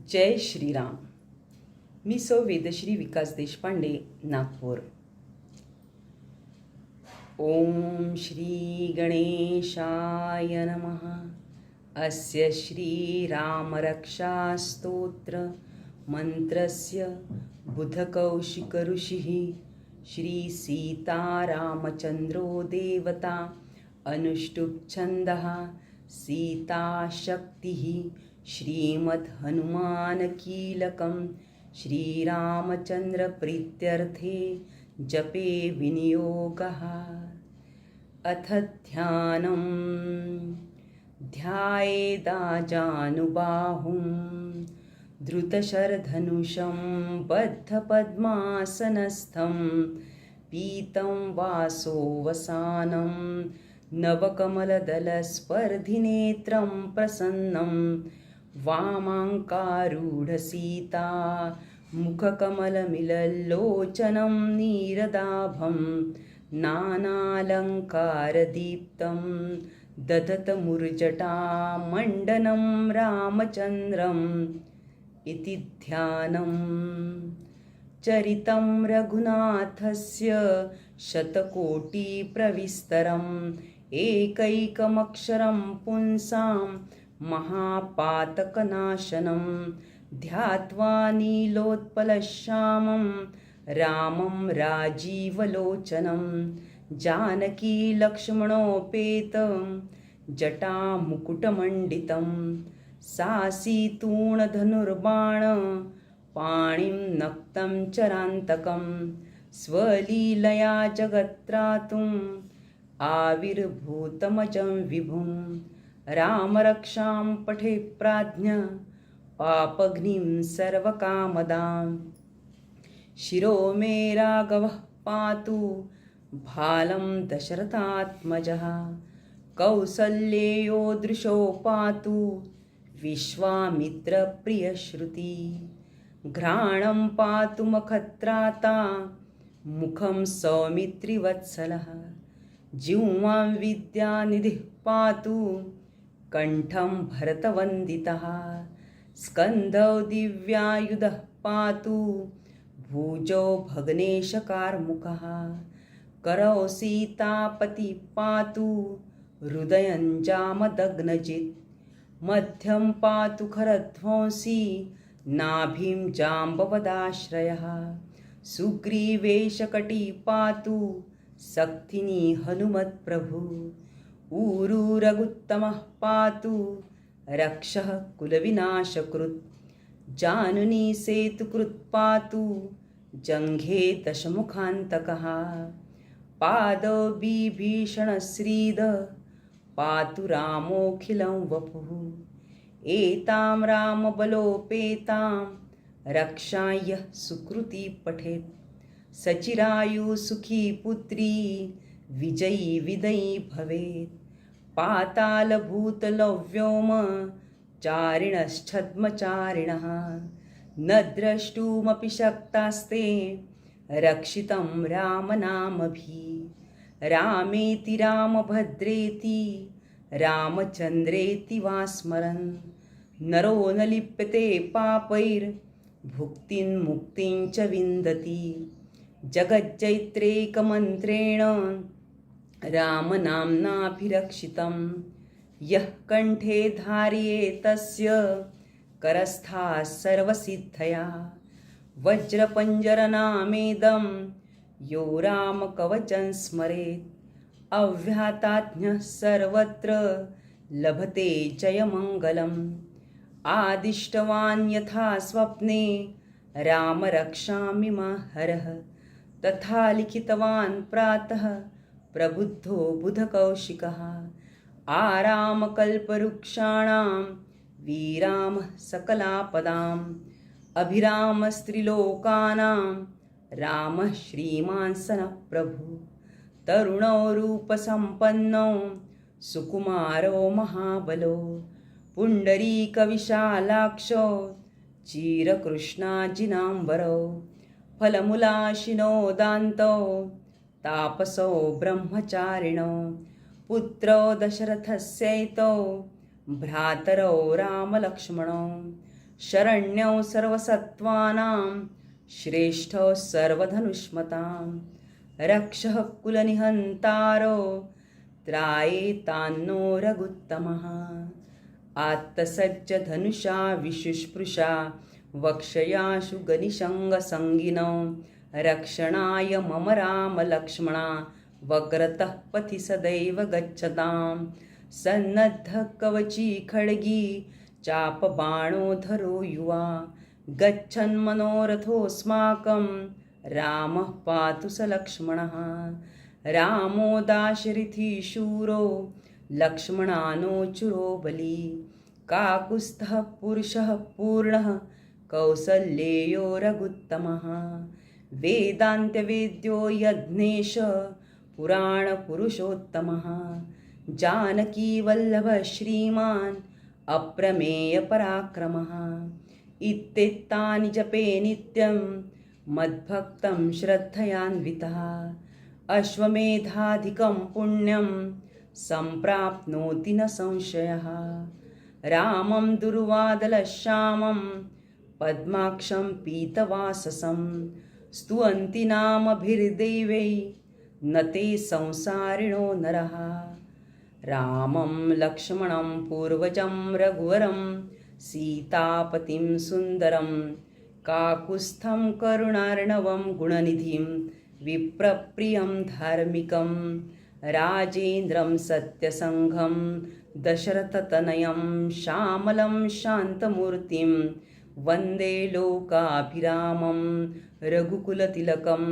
जय श्रीराम. मी सौ वेदश्री विकास देशपांडे, नागपूर. ओम श्री गणेशाय नमः. अस्य श्रीरामरक्षास्तोत्र मंत्रस्य बुधकौशिकऋषिः श्रीसीतारामचन्द्रो देवता. अनुष्टुप्छन्दः सीताशक्तिः. श्रीमद्हनुमानकीलकं श्रीरामचन्द्रप्रीत्यर्थे जपे विनियोगः. अथ ध्यानं ध्यायेदाजानुबाहुं धृतशरधनुषं बद्धपद्मासनस्थं पीतं वासोवसानं नवकमलदलस्पर्धिनेत्रं प्रसन्नं वामाङ्कारूढसीता मुखकमलमिलल्लोचनं नीरदाभं नानालङ्कारदीप्तं दधतमुर्जटामण्डनं रामचन्द्रम् इति ध्यानम्. चरितं रघुनाथस्य शतकोटिप्रविस्तरम् एकैकमक्षरं पुंसां महापातकनाशनं ध्यात्वा नीलोत्पलश्यामं रामं राजीवलोचनं जानकीलक्ष्मणोपेतं जटामुकुटमण्डितं सासीतूणधनुर्बाण पाणिं नक्तं चरान्तकं स्वलीलया जगत्त्रातुम् आविर्भूतमजं विभुं रामरक्षां पठे प्राज्ञ पापघ्निं सर्वकामदां. शिरो मे राघवः पातु भालं दशरथात्मजः कौसल्येयो दृशो पातु विश्वामित्रप्रियश्रुति. घ्राणं पातु मखत्राता मुखं सौमित्रिवत्सलः जिह्वां विद्यानिधिः पातु कण्ठं भरतवन्दितः स्कन्धौ दिव्यायुधः पातु भुजौ भग्नेशकार्मुकः करौ सीतापतिः पातु हृदयं जामदग्नजित् मध्यं पातु खरध्वंसी नाभिं जाम्बवदाश्रयः सुग्रीवेशकटी पातु सक्थिनी हनुमत्प्रभु ऊरू रघुत्तमः पातु रक्षः कुलविनाशकृत् जानुनी सेतुकृत् पातु जङ्घे दशमुखान्तकः पादौ बिभीषणश्रीद पातु रामोऽखिलं वपुः एतां रामबलोपेतां रक्षां यः सुकृती पठेत् सचिरायु सुखी पुत्री विजयी विदयी भवेत्. पातालभूतलव्योम चारिणश्छद्मचारिणः न द्रष्टुमपि शक्तास्ते रक्षितं रामनामभिः. रामेति रामभद्रेति रामचन्द्रेति वा स्मरन् नरो न लिप्यते पापैर्भुक्तिं मुक्तिं च विन्दति. जगज्जैत्रेकमन्त्रेण रामनाम्नाभिरक्षितं यः कण्ठे धारयेतस्य करस्थाः सर्वसिद्धया. वज्रपञ्जरनामेदं यो रामकवचं स्मरेत् अव्याहताज्ञः सर्वत्र लभते जयमङ्गलम्. आदिष्टवान् यथा स्वप्ने राम रक्षामि हरः तथा लिखितवान् प्रातः प्रबुद्धो बुधकौशिकः. आरामकल्पवृक्षाणां वीरामः सकलापदाम् अभिरामस्त्रिलोकानां रामः श्रीमान् सनः प्रभु. तरुणो रूपसम्पन्नो सुकुमारो महाबलो पुण्डरीकविशालाक्षो चिरकृष्णाजिनाम्बरौ फलमूलाशिनो दान्तौ तापसौ ब्रह्मचारिणौ पुत्रौ दशरथस्यैतौ भ्रातरौ रामलक्ष्मणौ शरण्यौ सर्वसत्त्वानां श्रेष्ठौ सर्वधनुष्मतां रक्षः कुलनिहन्तारो त्रायेतान्नो रघुत्तमः आत्तसज्जधनुषा विशुष्पृशा वक्षयाशु गनिशङ्गसङ्गिनौ रक्षणाय मम रामलक्ष्मणा वग्रतः पथि सदैव गच्छतां सन्नद्धकवची खड्गी चापबाणोधरो युवा गच्छन्मनोरथोऽस्माकं रामः पातु स लक्ष्मणः रामो दाशरथी शूरो लक्ष्मणानोचुरो बली काकुत्स्थः पुरुषः पूर्णः कौसल्येयो रघुत्तमः वेदान्त्यवेद्यो यज्ञेश पुराणपुरुषोत्तमः जानकीवल्लभः श्रीमान् अप्रमेयपराक्रमः इत्येतानि जपे नित्यं मद्भक्तं श्रद्धयान्वितः अश्वमेधाधिकं पुण्यं सम्प्राप्नोति न संशयः रामं दुर्वादलश्यामं पद्माक्षं पीतवाससं स्तुवन्ति नामभिर्दैवै न ते संसारिणो नरः रामं लक्ष्मणं पूर्वजं रघुवरं सीतापतिं सुन्दरं काकुत्स्थं करुणार्णवं गुणनिधिं विप्रप्रियं धार्मिकं राजेन्द्रं सत्यसङ्घं दशरथतनयं श्यामलं शान्तमूर्तिं वन्दे लोकाभिरामं रघुकुलतिलकं